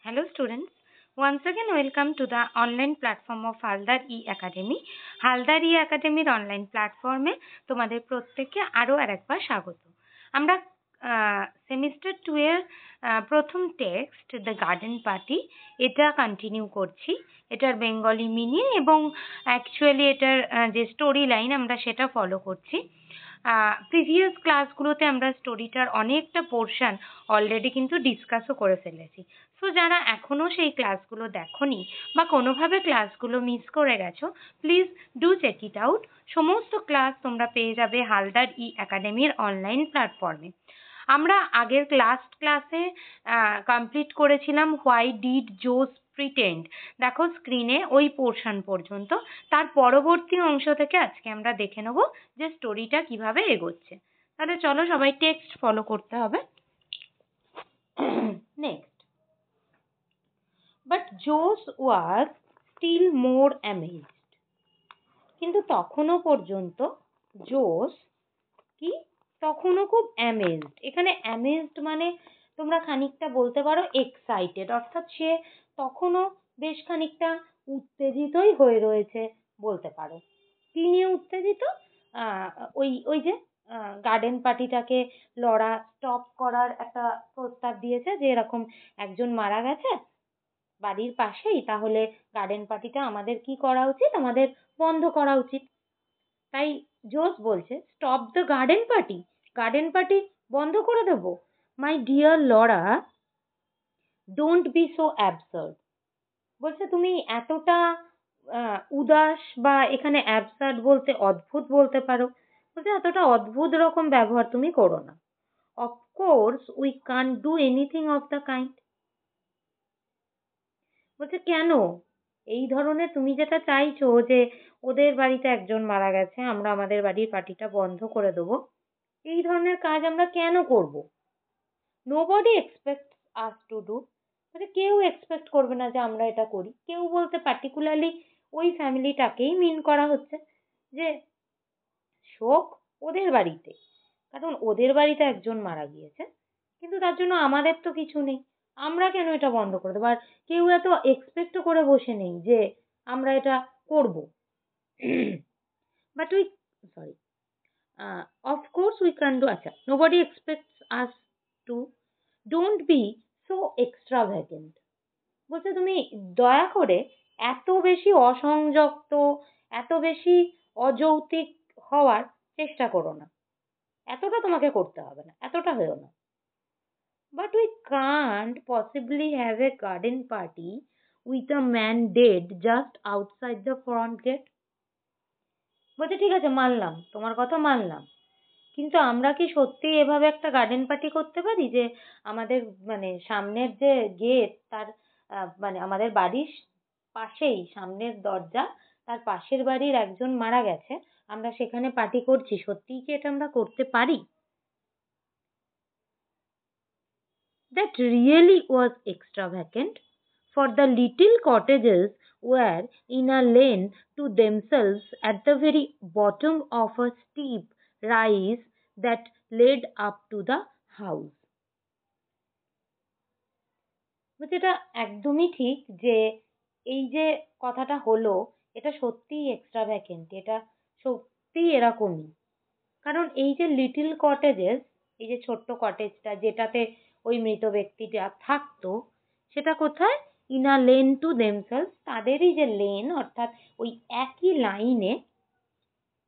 Hello students, once again welcome to the online platform of Haldar E-Academy. Haldar E-Academy online প্ল্যাটফর্মে তোমাদের প্রত্যেককে আরো আরেকবার স্বাগত। আমরা সেমিস্টার 2 এর প্রথম টেক্সট দ্য গার্ডেন পার্টি এটা কন্টিনিউ করছি। এটার বেঙ্গলি মিনিং এবং অ্যাকচুয়ালি এটার যে স্টোরি লাইন আমরা সেটা ফলো করছি। প্রিভিয়াস ক্লাসগুলোতে আমরা স্টোরিটার অনেকটা পোর্শন অলরেডি কিন্তু ডিসকাসও করে ফেলেছি। সো যারা এখনো সেই ক্লাসগুলো দেখোনি বা কোনোভাবে ক্লাসগুলো মিস করে গেছো, please do check it out. সমস্ত ক্লাস তোমরা পেয়ে যাবে হালদার E-Academy অনলাইন প্ল্যাটফর্মে। আমরা আগের লাস্ট ক্লাসে কমপ্লিট করেছিলাম হোয়াই ডিড জোস প্রিটেন্ড। দেখো স্ক্রিনে ওই পোর্শন পর্যন্ত। তার পরবর্তী অংশ থেকে আজকে আমরা দেখে নেব যে স্টোরিটা কিভাবে এগোচ্ছে। তাহলে চলো সবাই টেক্সট ফলো করতে হবে। নেক্সট, বাট জোস ওয়াজ স্টিল মোর অ্যামেজড। কিন্তু তখনও পর্যন্ত জোস কি তখনও খুব অ্যামেজড। এখানে অ্যামেজড মানে তোমরা খানিকটা বলতে পারো এক্সাইটেড, অর্থাৎ সে তখনও বেশ খানিকটা উত্তেজিতই হয়ে রয়েছে বলতে পারো। কি নিয়ে উত্তেজিত? ওই যে গার্ডেন পার্টিটাকে লরা স্টপ করার একটা প্রস্তাব দিয়েছে যে এরকম একজন মারা গেছে বাড়ির পাশেই, তাহলে গার্ডেন পার্টিটা আমাদের কি করা উচিত? আমাদের বন্ধ করা উচিত। তাই জোস বলছে stop the garden party, garden party বন্ধ করে দেব। My dear Laura, don't be so absurd. বলছে তুমি এতটা উদাস, বা এখানে অ্যাবসার্ড বলতে অদ্ভুত বলতে পারো। বলছে এতটা অদ্ভুত রকম ব্যবহার তুমি করো না। Of course we can't do anything of the kind. বলছে কেন? এই ধরনের তুমি যেটা চাইছো যে ওদের বাড়িতে একজন মারা গেছে, আমরা আমাদের বাড়ির পার্টিটা বন্ধ করে দেবো, এই ধরনের কাজ আমরা কেন করব? Nobody expects us to do. মানে কেউ এক্সপেক্ট করবে না যে আমরা এটা করি। কেউ বলতে পার্টিকুলারলি ওই ফ্যামিলিটাকেই মিন করা হচ্ছে যে শোক ওদের বাড়িতে, কারণ ওদের বাড়িতে একজন মারা গিয়েছে, কিন্তু তার জন্য আমাদের তো কিছু নেই, আমরা কেন এটা বন্ধ করে দেবো? আর কেউ এত এক্সপেক্টও করে বসে নেই যে আমরা এটা করব। But we sorry of course we can do. আচ্ছা, nobody expects us to, don't be so extravagant. বলছে তুমি দয়া করে এত বেশি অসংযত, এত বেশি অযৌক্তিক হওয়ার চেষ্টা করো না। এতটা তোমাকে করতে হবে না, এতটা হয়েও না। But we can't possibly have a garden party with a man dead just outside the front gate. বলছে ঠিক আছে, মানলাম, তোমার কথা মানলাম, কিন্তু আমরা কি সত্যি এভাবে একটা গার্ডেন পার্টি করতে পারি যে আমাদের মানে সামনের যে গেট, তার মানে আমাদের বাড়ির পাশেই সামনের দরজা, তার পাশের বাড়ির একজন মারা গেছে, আমরা সেখানে পার্টি করছি, সত্যিই কি এটা আমরা করতে পারি? That really was extravagant, for the little cottages were in a lane to themselves at the very bottom of a steep rise that led up to the house. এটা একদমই ঠিক যে এই যে কথাটা হলো, এটা সত্যিই এক্সট্রাভ্যাগেন্ট, এটা সত্যিই এরকমই। কারণ এই যে লিটল কটেজেস, এই যে ছোট্ট কটেজটা যেটাতে ওই মৃত ব্যক্তিটা থাকতো, সেটা কোথায়? In a lane to themselves, তাদেরই যে লেন, অর্থাৎ ওই একই লাইনে।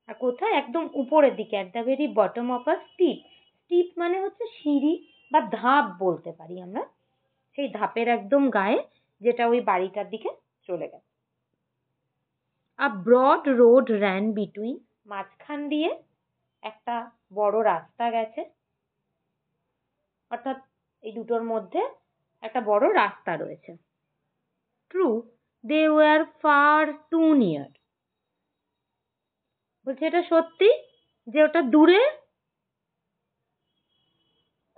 আর কোথায়? একদম উপরের দিকে, at the very bottom of a steep. Steep মানে হচ্ছে সিঁড়ি বা ধাপ বলতে পারি আমরা, সেই ধাপের একদম গায়ে, যেটা ওই বাড়িটার দিকে চলে গেছে। আ ব্রড রোড র্যান বিটুইন, মাঝখান দিয়ে একটা বড় রাস্তা গেছে, অর্থাৎ এই দুটোর মধ্যে একটা বড় রাস্তা রয়েছে। True, they were far too near. বলছে এটা সত্যি যে ওটা দূরে,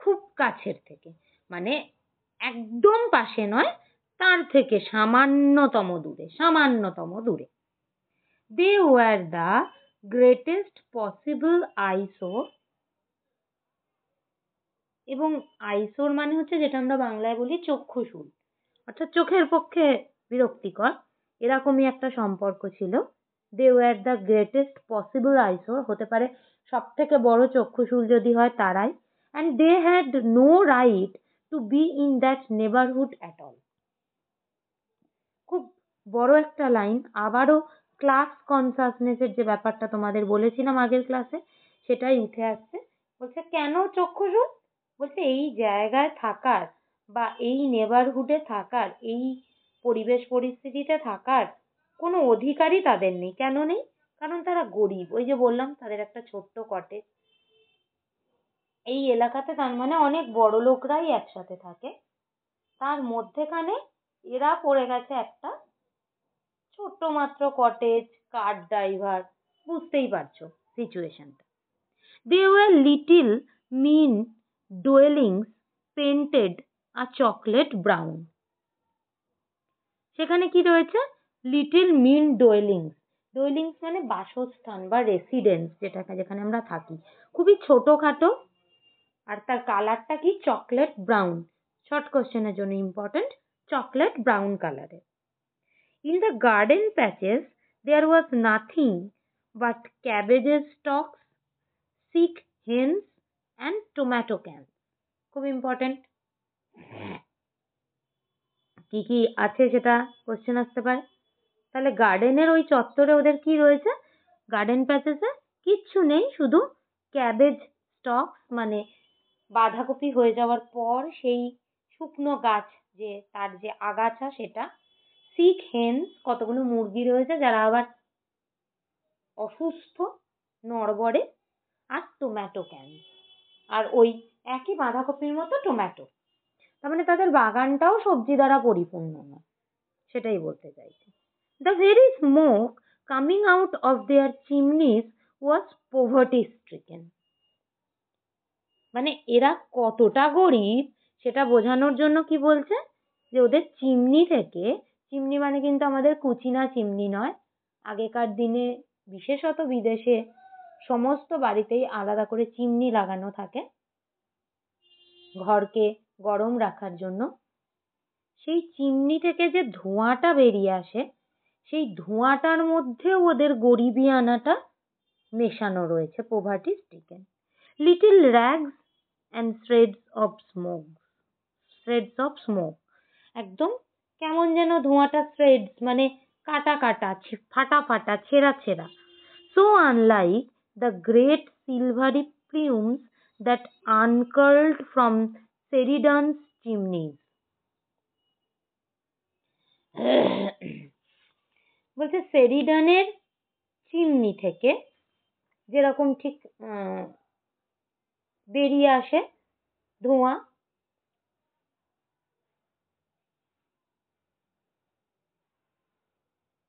খুব কাছের থেকে, মানে একদম পাশে নয়, তার থেকে সামান্যতম দূরে, সামান্যতম দূরে। They were the greatest possible eyesore, এবং আইসোর মানে হচ্ছে যেটা আমরা বাংলায় বলি চক্ষুশূল, অর্থাৎ চোখের পক্ষে বিরক্তিকর, এরকমই একটা সম্পর্ক ছিল। They were the greatest possible eyesore, হতে পারে সব থেকে বড় চক্ষুশূল যদি হয় তারাই। And they had no right to be in that neighbourhood at all. খুব বড় একটা লাইন, আবারও ক্লাস কনসাসনেসের যে ব্যাপারটা তোমাদের বলেছিলাম আগের ক্লাসে, সেটাই উঠে আসছে। বলছে কেন চক্ষুশূল? বলছে এই জায়গায় থাকার বা এই নেবারহুডে থাকার, এই পরিবেশ পরিস্থিতিতে থাকার কোনো অধিকারই তাদের নেই। কেন নেই? কারণ তারা গরিব। ওই যে বললাম তাদের একটা ছোট্ট কটেজ। এই এলাকাতে তার মানে অনেক বড় লোকরাই একসাথে থাকে, তার মধ্যেখানে এরা পড়ে গেছে একটা ছোট্ট মাত্র কটেজ, কার ড্রাইভার। বুঝতেই পারছো সিচুয়েশনটা। They were little mean dwellings painted a chocolate brown. সেখানে কি রয়েছে? Little mean ডোয়েলিংস। ডোয়েলিংস মানে বাসস্থান বা রেসিডেন্স, যেখানে আমরা থাকি, খুবই ছোটখাটো। আর তার কালারটা কি? Chocolate brown. শর্ট কোশ্চেনের জন্য ইম্পর্টেন্ট, চকলেট ব্রাউন কালারের। In the garden patches there was nothing but cabbages stalks, sick hens and tomato cans. খুব ইম্পর্টেন্ট। কি কি আছে সেটা কোশ্চেন আসতে পারে। তাহলে গার্ডেনের ওই চত্বরে ওদের কি রয়েছে? গার্ডেন প্যাচেসে কিচ্ছু নেই, শুধু ক্যাবেজ স্টকস মানে বাঁধাকপি হয়ে যাওয়ার পর সেই শুকনো গাছ, যে তার যে আগাছা সেটা, সিক হেন্স কতগুলো মুরগি রয়েছে যারা আবার অসুস্থ, নড়বড়ে, আর টমেটো ক্যান, আর ওই একই বাঁধাকপির মতো টমেটো। তার মানে তাদের বাগানটাও সবজি দ্বারা পরিপূর্ণ নয়, সেটাই বলতে চাইছি। The very smoke coming out of their chimneys was poverty stricken. মানে এরা কতটা গরিব সেটা বোঝানোর জন্য কি বলছে, যে ওদের চিমনি থেকে, চিমনি মানে কিন্তু আমাদের কুচিনা চিমনি নয়, আগেকার দিনে বিশেষত বিদেশে সমস্ত বাড়িতেই আলাদা করে চিমনি লাগানো থাকে ঘরকে গরম রাখার জন্য। সেই চিমনি থেকে যে ধোঁয়াটা বেরিয়ে আসে, সেই ধোঁয়াটার মধ্যেও ওদের গরিবি আনাটা মেশানো রয়েছে, poverty stricken. Little rags and threads of smoke, threads of smoke, একদম কেমন যেন ধোঁয়াটা, থ্রেডস মানে কাটা কাটা, ফাটা ফাটা, ছেঁড়া ছেঁড়া। So unlike the great silvery plumes that uncurled from Sheridans' chimneys. বলছে সেরিডানের চিমনি থেকে যেরকম ঠিক বেরিয়ে আসে ধোঁয়া,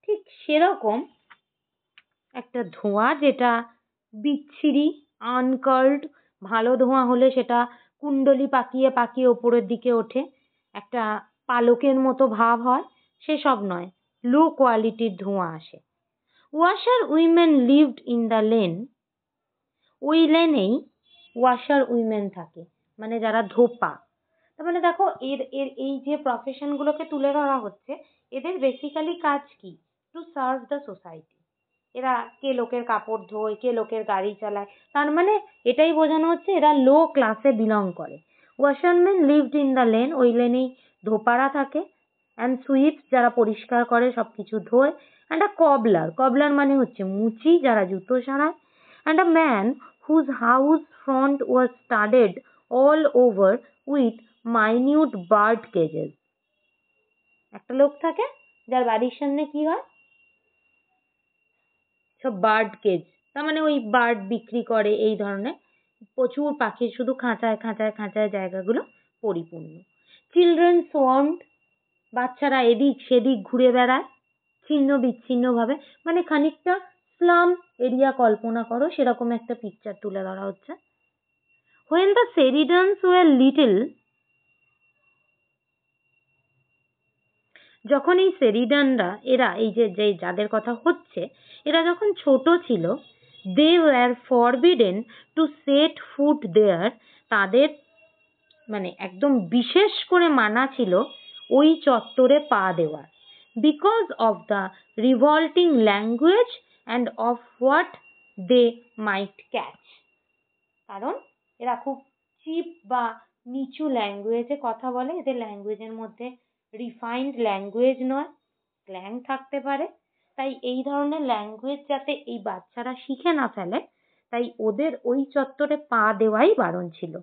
ঠিক সেরকম একটা ধোঁয়া, যেটা বিচ্ছিরি, আনকার্লড। ভালো ধোঁয়া হলে সেটা কুণ্ডলি পাকিয়ে পাকিয়ে ওপরের দিকে ওঠে, একটা পালকের মতো ভাব হয়, সেসব নয়, লো কোয়ালিটির ধোঁয়া আসে। Washer women lived in the lane, ওই লেনেই ওয়াশার উইমেন থাকে, মানে যারা ধোপা। তার মানে দেখো এর এর এই যে প্রফেশনগুলোকে তুলে ধরা হচ্ছে, এদের বেসিক্যালি কাজ কি? To serve the society. এরা কে লোকের কাপড় ধোয়, কে লোকের গাড়ি চালায়, তার মানে এটাই বোঝানো হচ্ছে এরা লো ক্লাসে বিলং করে। Washerman lived in the lane, ওই লেনেই ধোপারা থাকে। অ্যান্ড সুইপস, যারা পরিষ্কার করে, সবকিছু ধোয়। অ্যান্ড আ কবলার, কবলার মানে হচ্ছে মুচি, যারা জুতো সারায়। And a man whose house front was studded all over with minute bird cages. একটা লোক থাকে যার বাড়ির সামনে কি হয়, সব বার্ড কেজ, তার মানে ওই বার্ড বিক্রি করে, এই ধরনের প্রচুর পাখির শুধু খাঁচায় খাঁচায় খাঁচায় জায়গাগুলো পরিপূর্ণ। চিলড্রেন সোয়ার্মড, বাচ্চারা এদিক সেদিক ঘুরে বেড়ায় ছিন্ন বিচ্ছিন্ন ভাবে, মানে খানিকটা স্লাম এরিয়া কল্পনা করো, সেরকম একটা পিকচার তুলে ধরা হচ্ছে। When the Seridans were little, যখন এই সেরিডানরা, এরা এই যে যাদের কথা হচ্ছে, এরা যখন ছোট ছিল, they were forbidden to set foot there, তাদের মানে একদম বিশেষ করে মানা ছিল ওই চত্বরে পা দেওয়ার, because of the revolting language and of what they might catch. কারণ এরা খুব চিপ বা নিচু ল্যাঙ্গুয়েজে কথা বলে, এদের ল্যাঙ্গুয়েজের মধ্যে রিফাইন্ড ল্যাঙ্গুয়েজ নয়, স্ল্যাং থাকতে পারে। তাই এই ধরনের ল্যাঙ্গুয়েজ যাতে এই বাচ্চারা শিখে না ফেলে, তাই ওদের ওই চত্বরে পা দেওয়াই বারণ ছিল।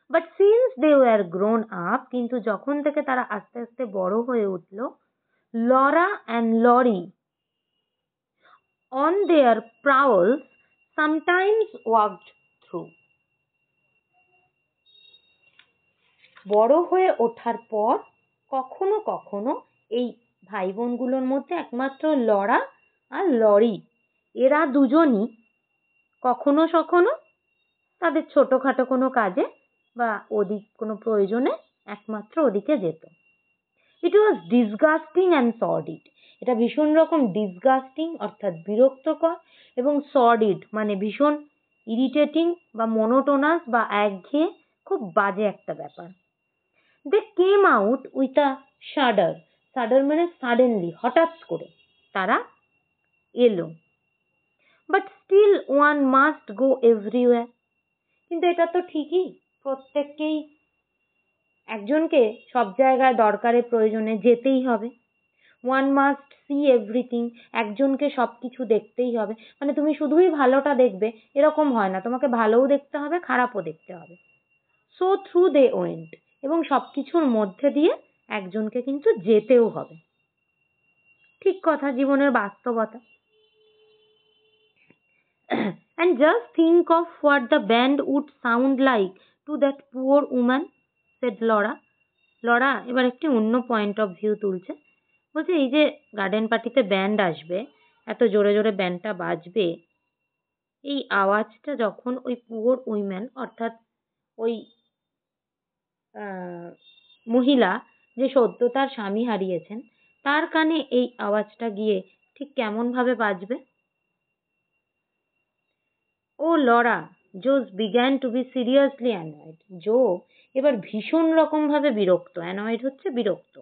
But since they were grown up, কিন্তু যখন থেকে তারা আস্তে আস্তে বড় হয়ে উঠল, Laura and Laurie on their prowls sometimes walked through. বড় হয়ে ওঠার পর কখনো কখনো এই ভাই বোনগুলোর মধ্যে একমাত্র লরা আর লরি, এরা দুজনই কখনো কখনো তাদের ছোটখাটো কোনো কাজে বা ওদিক কোনো প্রয়োজনে একমাত্র ওদিকে যেত। ইট ওয়াজ ডিসগাস্টিং অ্যান্ড সর্ডিড, এটা ভীষণ রকম ডিসগাস্টিং অর্থাৎ বিরক্তকর, এবং সর্ডিড মানে ভীষণ ইরিটেটিং বা মনোটোনাস বা একঘেয়ে, খুব বাজে একটা ব্যাপার। দে কেম আউট উইথ আ শাডার, শাডার মানে সাডেনলি, হঠাৎ করে তারা এলো। But still one must go everywhere, কিন্তু এটা তো ঠিকই, প্রত্যেককেই একজনকে সব জায়গায় দরকারে প্রয়োজনে যেতেই হবে। ওয়ান মাস্ট সি এভরিথিং, একজনকে সবকিছু দেখতেই হবে, মানে তুমি শুধুই ভালোটা দেখবে এরকম হয় না, তোমাকে ভালোও দেখতে হবে খারাপও দেখতে হবে। সো থ্রু দে ওয়েন্ট, এবং সবকিছুর মধ্যে দিয়ে একজনকে কিন্তু যেতেও হবে। ঠিক কথা, জীবনের বাস্তবতা। And just think of what the band would sound like to that poor woman, said Laura. Laura এবার একটি অন্য পয়েন্ট অফ ভিউ তুলছে, বলছে এই যে গার্ডেন পার্টিতে ব্যান্ড আসবে, এত জোরে জোরে ব্যান্ডটা বাজবে, এই আওয়াজটা যখন ওই পুয়ার উইমেন অর্থাৎ ওই মহিলা যে সদ্য তার স্বামী হারিয়েছেন, তার কানে এই আওয়াজটা গিয়ে ঠিক কেমন ভাবে বাজবে। Oh Laura, Jose began to be seriously annoyed, Jose এবার ভীষণ রকম ভাবে বিরক্ত, অ্যানয়েড হচ্ছে বিরক্ত,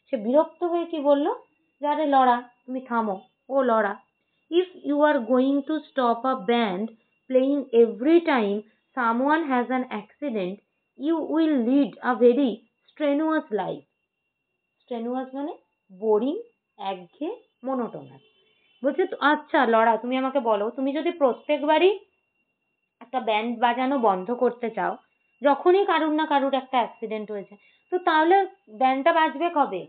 সে বিরক্ত হয়ে কি বলল, যে আরে লরা তুমি থামো, oh Laura, if you are going to stop a band playing every time someone has an accident, you will lead a very strenuous life. Strenuous মানে বোরিং, একঘেয়ে, মনোটোনাস। বলছে আচ্ছা লরা তুমি আমাকে বলো, তুমি যদি প্রত্যেকবারই একটা ব্যান্ড বাজানো বন্ধ করতে চাও যখনই কারুর না কারুর একটা অ্যাক্সিডেন্ট হয়েছে, তো তাহলে ব্যান্ডটা বাজবে কবে?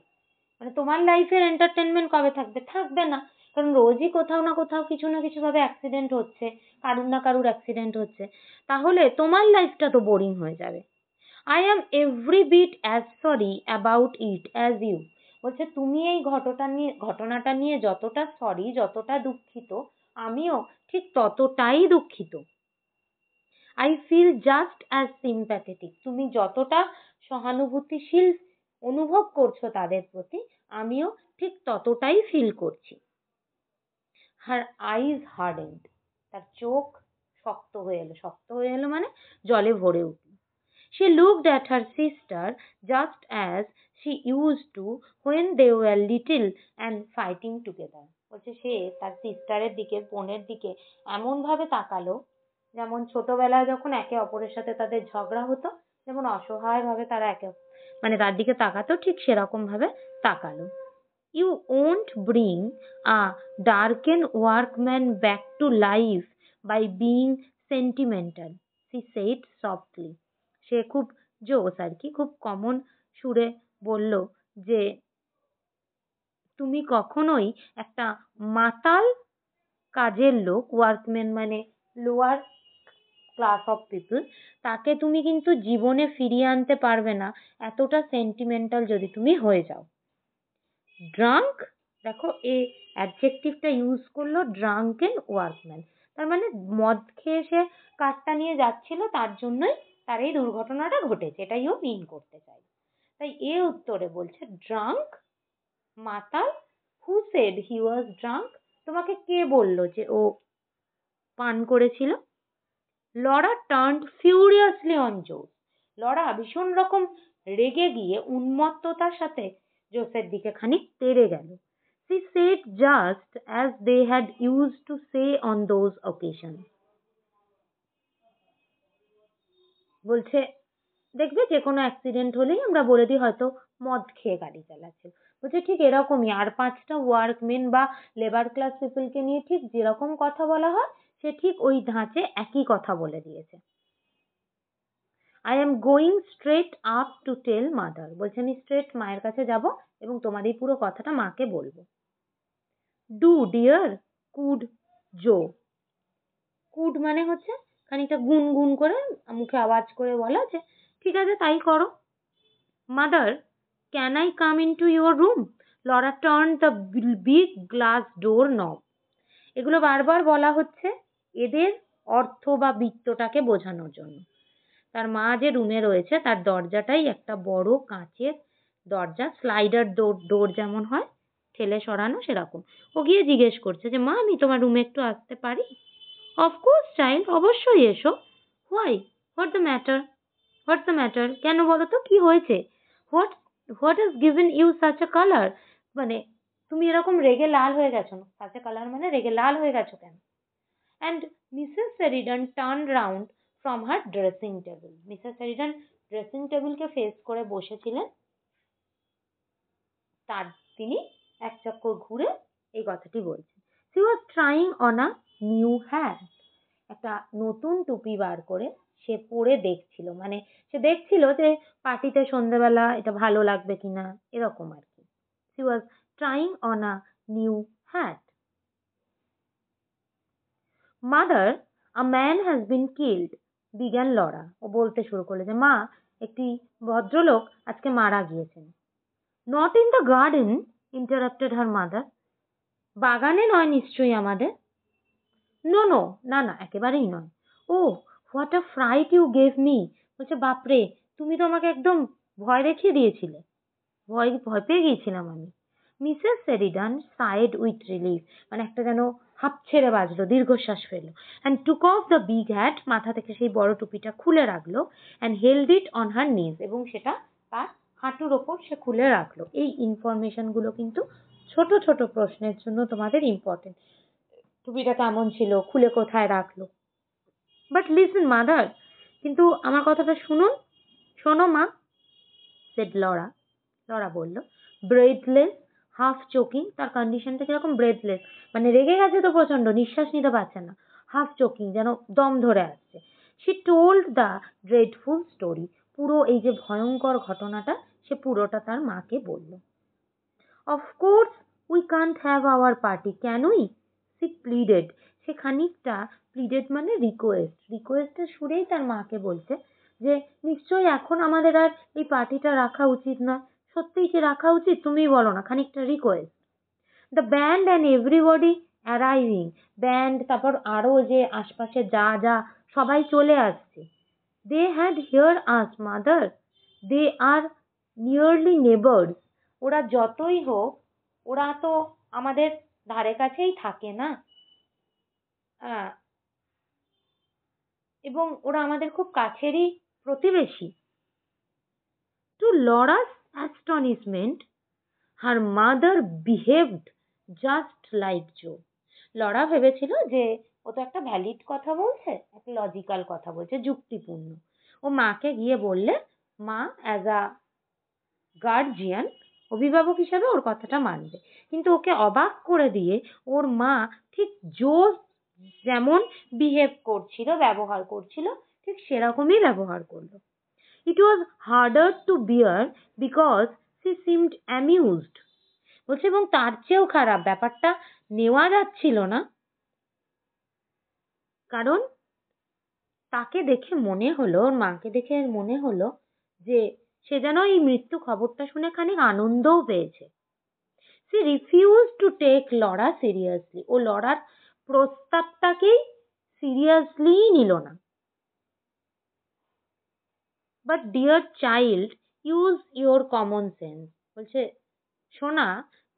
মানে তোমার লাইফের এন্টারটেনমেন্ট কবে থাকবে? থাকবে না, কারণ রোজই কোথাও না কোথাও কিছু না কিছু ভাবে অ্যাক্সিডেন্ট হচ্ছে, কারুর না কারুর অ্যাক্সিডেন্ট হচ্ছে, তাহলে তোমার লাইফটা তো বোরিং হয়ে যাবে। I am every bit as sorry about it as you, বলছে তুমি এই ঘটনাটা নিয়ে যতটা সরি, যতটা দুঃখিত, আমিও ঠিক ততটাই দুঃখিত। I feel just as sympathetic, তুমি যতটা সহানুভূতিশীল অনুভব করছো তাদের প্রতি, আমিও ঠিক ততটাই ফিল করছি। হার আইজ হার্ডেন্ড, তার চোখ শক্ত হয়ে এলো, শক্ত হয়ে এলো মানে জলে ভরে উঠল। She looked at her sister just as she used to when they were little and fighting together. বলছে সে তার সিস্টারের দিকে, বোনের দিকে এমন ভাবে তাকালো যেমন ছোটবেলায় যখন একে অপরের সাথে তাদের ঝগড়া হতো, যেমন অসহায় ভাবে তারা মানে তার দিকে তাকাতো, ঠিক সেরকম ভাবে তাকালো। You won't bring a darkened workman back to life by being sentimental, she said softly. সে খুব জোস আর কি, খুব কমন সুরে বলল যে তুমি কখনোই একটা মাতাল কাজের লোক, ওয়ার্কম্যান মানে লোয়ার ক্লাস অফ পিপল, তাকে তুমি কিন্তু জীবনে ফিরিয়ে আনতে পারবে না এতটা সেন্টিমেন্টাল যদি তুমি হয়ে যাও। ড্রাঙ্ক, দেখো এই অ্যাডজেক্টিভটা ইউজ করলো, ড্রাঙ্কেন ওয়ার্কম্যান, তার মানে মদ খেয়ে সে কাজটা নিয়ে যাচ্ছিল, তার জন্যই তার এই দুর্ঘটনাটা ঘটেছে, এটাই ও মিন করতে চাই। তাই এ উত্তরে বলছে ড্রাঙ্ক, মাতাল। Who said he was drank, তোমাকে কে বললো যে ও পান করেছিল? Laura turned furiously on Jose, Laura ভীষণ রকম রেগে গিয়ে উন্মত্ততার সাথে জোসের দিকে খানিক তেড়ে গেল। She said just as they had used to say on those occasions. বলছে দেখবে যে কোনো অ্যাক্সিডেন্ট হলেই আমরা বলে দিই হয়তো মদ খেয়ে গাড়ি চালাচ্ছে। বলছে ঠিক এরকমই আর 5টা ওয়ার্কমেন বা লেবার ক্লাস পিপলকে নিয়ে ঠিক যেরকম কথা বলা হয় সে ঠিক ওই ধাঁচে একই কথা বলে দিয়েছে। I am going straight up to tell mother. বলছে আমি স্ট্রেট মায়ের কাছে যাব এবং তোমার এই পুরো কথাটা মাকে বলবো। Do dear, could Joe. Could মানে হচ্ছে খানিকটা গুনগুন করে মুখে আওয়াজ করে বলা যে ঠিক আছে তাই করো। Mother, can I come into your room? Laura turn the big glass door knob. এগুলো বারবার বলা হচ্ছে এদের অর্থ বা বৃত্তটাকে বোঝানোর জন্য। তার মা যে রুমে রয়েছে তার দরজাটাই একটা বড় কাঁচের দরজা, স্লাইডার ডোর যেমন হয় ঠেলে সরানো সেরকম। ও গিয়ে জিজ্ঞেস করছে যে মা আমি তোমার রুমে একটু আসতে পারি? অফকোর্স চাইল্ড, অবশ্যই এসো। হোয়াই? What's the matter? কেন বলো তো কি হয়েছে? What has given you such a colour? মানে তুমি এরকম রেগে লাল হয়ে গেছো? সাচ এ কালার মানে রেগে লাল হয়ে গেছো কেন? And Mrs Sheridan turn round from her dressing table. Mrs Sheridan dressing টেবিলকে ফেস করে বসেছিলেন, তার তিনি এক চক্কর ঘুরে এই কথাটি বলছেন। She was trying on a new hat. একটা নতুন টুপি বার করে সে পরে দেখছিল, মানে সে দেখছিল যে পার্টিতে সন্ধ্যেবেলা এটা ভালো লাগবে কিনা এরকম আর কি। She was trying on a new hat. Mother, a man has been killed, began Laura. ও বলতে শুরু করলো যে মা একটি ভদ্রলোক আজকে মারা গিয়েছেন। Not in the garden, interrupted her mother. বাগানে নয় নিশ্চয়ই আমাদের? No, no, না না একেবারেই নয়। Oh, what a fright you gave me. বলছে বাপরে তুমি তো আমাকে একদম ভয় দেখিয়ে দিয়েছিলে। ভয় পেয়ে গিয়েছিলাম আমি। Mrs Sheridan sighed with relief, মানে একটা যেন হাঁপ ছেড়ে বাজলো, দীর্ঘশ্বাস ফেললো। And took off the big hat, মাথা থেকে সেই বড় টুপিটা খুলে রাখলো। And held it on her knees, এবং সেটা তার হাঁটুর ওপর সে খুলে রাখলো। এই ইনফরমেশনগুলো কিন্তু ছোট ছোট প্রশ্নের জন্য তোমাদের ইম্পর্টেন্ট। টুপিটা কেমন ছিল, খুলে কোথায় রাখলো? বাট লিসেন মাদার, কিন্তু আমার কথাটা শুনুন, শোনো মা, সেড লরা। লরা বলল, ব্রেথলেস, হাফ চোকিং, তার কন্ডিশনটা কিরকম? ব্রেথলেস মানে রেগে গেছে তো প্রচন্ড, নিঃশ্বাস নিতে পারছে না। হাফ চোকিং যেন দম ধরে আসছে। She told the dreadful story, পুরো এই যে ভয়ঙ্কর ঘটনাটা সে পুরোটা তার মাকে বলল। Of course we can't have our party, কেনই? সি প্লিডেড, সে খানিকটা প্লিডেড মানে রিকোয়েস্টের সুরেই তার মাকে বলছে যে নিশ্চয়ই এখন আমাদের আর এই পার্টিটা রাখা উচিত নয়। সত্যিই কি রাখা উচিত? তুমিই বলো না, খানিকটা request. The band and everybody arriving, band তারপর আরো যে আশপাশে যা যা সবাই চলে আসছে। They had hear us mother, they are nearly neighbours, ওরা যতই হোক ওরা তো আমাদের ধারে কাছেই থাকে না, এবং ওরা আমাদের খুব কাছেরই প্রতিবেশী। To Laura's astonishment, her mother behaved just like Jose. Laura ভেবেছিল যে ও তো একটা ভ্যালিড কথা বলছে, একটা লজিক্যাল কথা বলছে, যুক্তিপূর্ণ। ও মাকে গিয়ে বললে মা অ্যাজ আ গার্জিয়ান, অভিভাবক হিসাবে ওর কথাটা মানবে। কিন্তু ওকে অবাক করে দিয়ে ওর মা ঠিক জো যেমন বিহেভ করছিল, ব্যবহার করছিল, ঠিক সেরকমই ব্যবহার করলো। It was harder to bear because she seemed amused. বলছে এবং তার চেয়েও খারাপ, ব্যাপারটা নেওয়া যাচ্ছিল না, কারণ তাকে দেখে মনে হলো, ওর মাকে দেখে মনে হলো যে সে যেন এই মৃত্যু খবরটা শুনে খানিক আনন্দও পেয়েছে। She refuse to take Laura seriously, ও লরার প্রস্তাবটাকেই সিরিয়াসলি নিল না। But dear child, use your common sense. বলছে সোনা,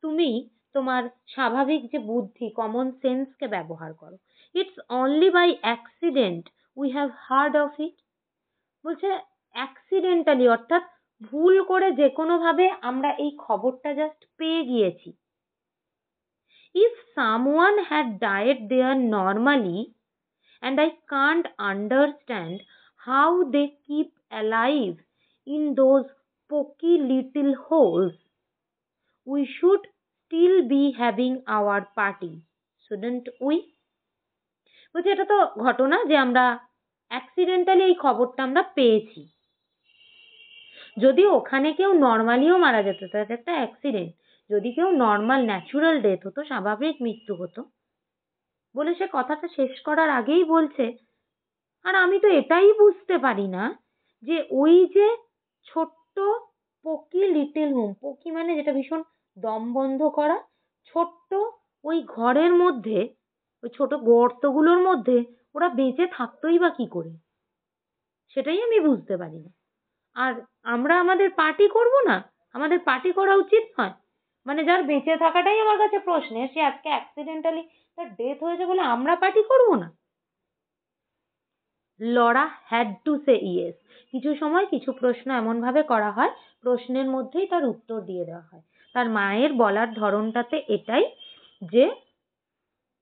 তুমি তোমার স্বাভাবিক যে বুদ্ধি, কমন সেন্সকে ব্যবহার করো। It's only by accident we have heard of it. বলছে অ্যাক্সিডেন্টালি, অর্থাৎ ভুল করে যে কোনোভাবে আমরা এই খবরটা জাস্ট পেয়ে গিয়েছি। If someone had died there normally, and I can't understand how they keep alive in those poky little holes, we should still be having our party, shouldn't we? বলছি এটা তো ঘটনা যে আমরা অ্যাক্সিডেন্টালি এই খবরটা আমরা পেয়েছি। যদি ওখানে কেউ নর্মালিও মারা যেত, তাহলে একটা অ্যাক্সিডেন্ট, যদি কেউ নর্মাল ন্যাচুরাল ডেথ হতো, স্বাভাবিক মৃত্যু হতো, বলে সে কথাটা শেষ করার আগেই বলছে, আর আমি তো এটাই বুঝতে পারি না যে ওই যে ছোট্ট পকি লিটল হোম, পকি মানে যেটা ভীষণ দম বন্ধ করা, ছোট্ট ওই ঘরের মধ্যে, ওই ছোট গর্তগুলোর মধ্যে ওরা বেঁচে থাকতোই বা কি করে, সেটাই আমি বুঝতে পারি না। আর আমরা আমাদের পার্টি করব না? আমাদের পার্টি করা উচিত নয়? মানে যার বেঁচে থাকাটাই আমার কাছে প্রশ্নে, সে আজকে অ্যাক্সিডেন্টালি তার ডেথ হয়েছে বলে আমরা পার্টি করব না? Laura had to say yes. কিছু সময় কিছু প্রশ্ন এমনভাবে করা হয়, প্রশ্নের মধ্যেই তার উত্তর দিয়ে দেওয়া হয়। তার মায়ের বলার ধরনটাতে এটাই যে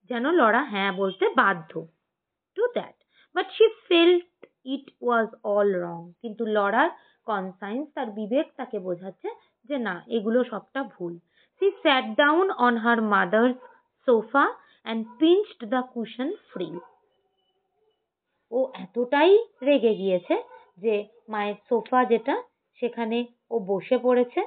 যেন লরা হ্যাঁ বলতে বাধ্য। To that, but she felt it was all wrong. কিন্তু লরার কনসায়েন্স, তার বিবেক তাকে বোঝাচ্ছে যে না, এগুলো সবটা ভুল। She sat down on her mother's sofa and pinched the cushion frill. ও এতটাই রেগে গিয়েছে যে মায়ের সোফা যেটা, সেখানে ও বসে পড়েছে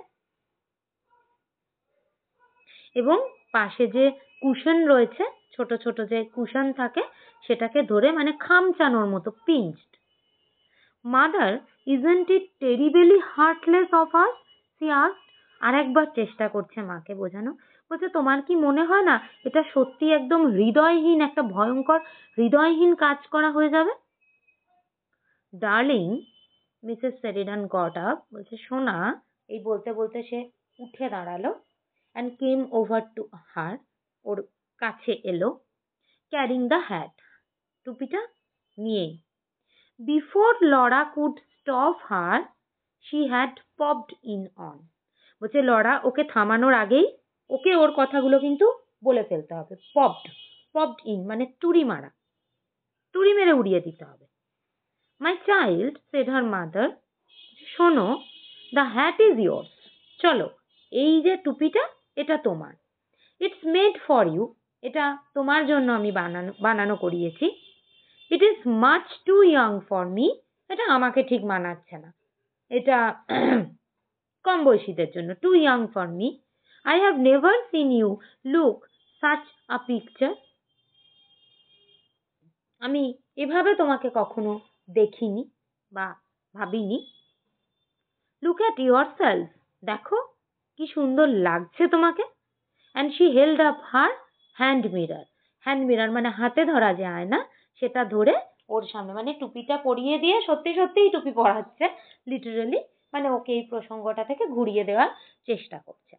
এবং পাশে যে কুশন রয়েছে, ছোট ছোট যে কুশন থাকে, সেটাকে ধরে মানে খামচানোর মতো pinched. Mother, isn't it terribly heartless of us? She asked. আর একবার চেষ্টা করছে মাকে বোঝানো, বলছে তোমার কি মনে হয় না এটা সত্যি একদম হৃদয়হীন, একটা ভয়ঙ্কর হৃদয়হীন কাজ করা হয়ে যাবে? Darling, Mrs Sheridan got up, বলছে সোনা, এই বলতে বলতে সে উঠে দাঁড়ালো, and came over to her, ওর কাছে এলো, ক্যারিং দ্য হ্যাট, টুপিটা নিয়ে। Before Laura could stop her, she had popped in on. বলছে লরা ওকে থামানোর আগেই ওকে ওর কথাগুলো কিন্তু বলে ফেলতে হবে। পপড ইন মানে তুড়ি মারা, তুড়ি মেরে উড়িয়ে দিতে হবে। My child, said her mother, শোনো, the hat is yours. চলো, এই যে টুপিটা, এটা তোমার। It's made for you. এটা তোমার জন্য আমি বানানো করিয়েছি। It is much too young for me. এটা আমাকে ঠিক মানাচ্ছে না, এটা কম বয়সীদের জন্য, too young for me. I have never seen you look such a picture. আমি এভাবে তোমাকে কখনো দেখিনি বা ভাবিনি। লুক অ্যাট ইয়োরসেলফ, দেখো কি সুন্দর লাগছে তোমাকে। And she held up her hand mirror. Hand mirror মানে হাতে ধরা যে আয়না, সেটা ধরে ওর সামনে, মানে টুপিটা পরিয়ে দিয়ে সত্যি সত্যিই টুপি পরাচ্ছে, লিটারালি, মানে ওকে এই প্রসঙ্গটা থেকে ঘুরিয়ে দেওয়ার চেষ্টা করছে।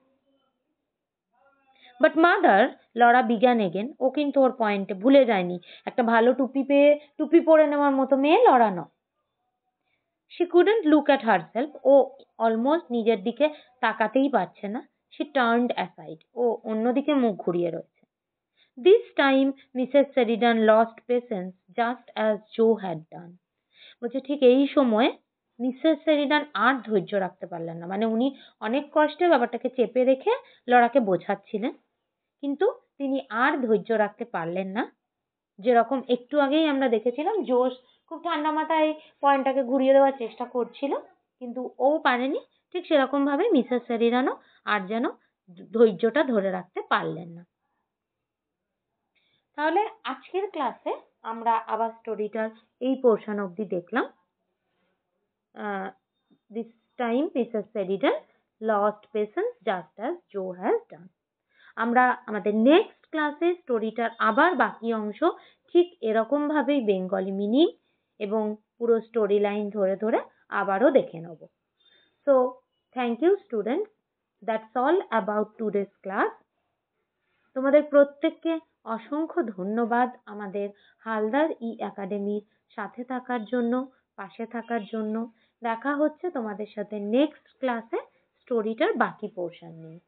বাট মাদার, লরা বিজ্ঞান এগেন, ও কিন্তু ওর পয়েন্টে ভুলে যায়নি, একটা ভালো টুপি পেয়ে টুপি পরে নেওয়ার মতো মেয়ে লরা নয়। She couldn't look at herself. ও অলমোস্ট নিজের দিকে তাকাতেই পারছে না। She turned aside. ও অন্যদিকে মুখ ঘুরিয়ে রয়েছে। This time Mrs. Sheridan lost patience just as Joe had done. বলছে ঠিক এই সময় মিসেস সেরিডান আর ধৈর্য রাখতে পারলেন না, মানে উনি অনেক কষ্টে ব্যাপারটাকে চেপে রেখে লরাকে বোঝাচ্ছিলেন, কিন্তু তিনি আর ধৈর্য রাখতে পারলেন না। যেরকম একটু আগেই আমরা দেখেছিলাম জোশ খুব ঠান্ডা মাথায় পয়েন্টটাকে ঘুরিয়ে দেওয়ার চেষ্টা করছিল, কিন্তু ও পারেনি, ঠিক সেরকম ভাবে মিসেস সেরিডানও আর যেন ধৈর্যটা ধরে রাখতে পারলেন না। তাহলে আজকের ক্লাসে আমরা আবার স্টোরিটার এই পোর্শন অবধি দেখলাম। This time Mrs Sheridan lost patience just as Jose has done. আমরা আমাদের নেক্সট ক্লাসে স্টোরিটার আবার বাকি অংশ ঠিক এরকম ভাবেই বেঙ্গলি মিনিং এবং পুরো স্টোরি লাইন ধরে ধরে আবারও দেখে নেব। So thank you students, that's all about today's class. তোমাদের প্রত্যেককে অসংখ্য ধন্যবাদ আমাদের হালদার ই একাডেমির সাথে থাকার জন্য, পাশে থাকার জন্য, দেখা হচ্ছে তোমাদের সাথে নেক্সট ক্লাসে স্টোরিটার বাকি পোর্শন নিয়ে।